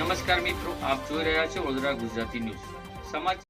નમસ્કાર મિત્રો, આપ જોઈ રહ્યા છો વડોદરા ગુજરાતી ન્યૂઝ સમાચાર।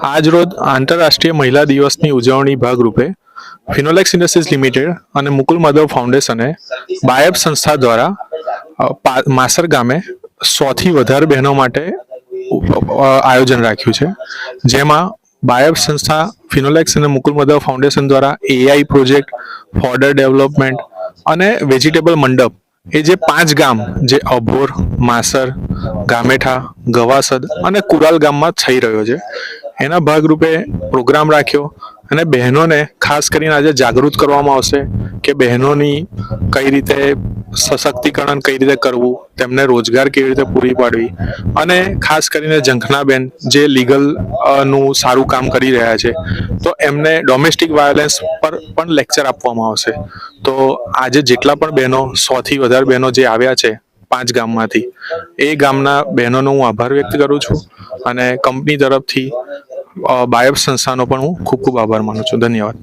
આજ રોજ આંતરરાષ્ટ્રીય મહિલા દિવસની ઉજવણી ભાગરૂપે ફિનોલેક્સ ઇન્ડસ્ટ્રીઝ લિમિટેડ અને મુકુલ માધવ ફાઉન્ડેશને બાયબ સંસ્થા દ્વારા માસર ગામે 100થી વધારે બહેનો માટે આયોજન રાખ્યું છે, જેમાં બાયબ સંસ્થા, ફિનોલેક્સ અને મુકુલ માધવ ફાઉન્ડેશન દ્વારા એઆઈ પ્રોજેક્ટ, ફોડર ડેવલપમેન્ટ અને વેજીટેબલ મંડપ એ જે 5 ગામ જે અભોર, માસર, ગામેઠા, ગવાસદ અને કુરાલ ગામમાં થઈ રહ્યો છે, એના ભાગરૂપે પ્રોગ્રામ રાખ્યો અને બહેનોને ખાસ કરીને આજે જાગૃત કરવામાં આવશે કે બહેનોની કઈ રીતે સશક્તિકરણ કઈ રીતે કરવું, તેમને રોજગાર કેવી રીતે પૂરી પાડવી અને ખાસ કરીને ઝંખનાબેન જે લીગલ નું સારું કામ કરી રહ્યા છે, તો એમને ડોમેસ્ટિક વાયોલન્સ પર પણ લેક્ચર આપવામાં આવશે। તો આજે જેટલા પણ બહેનો 100થી વધારે બહેનો જે આવ્યા છે 5 ગામમાંથી, એ ગામના બહેનોનો હું આભાર વ્યક્ત કરું છું અને કંપની તરફથી બાયબ સંસ્થાનો પણ હું ખૂબ ખૂબ આભાર માનું છું। ધન્યવાદ।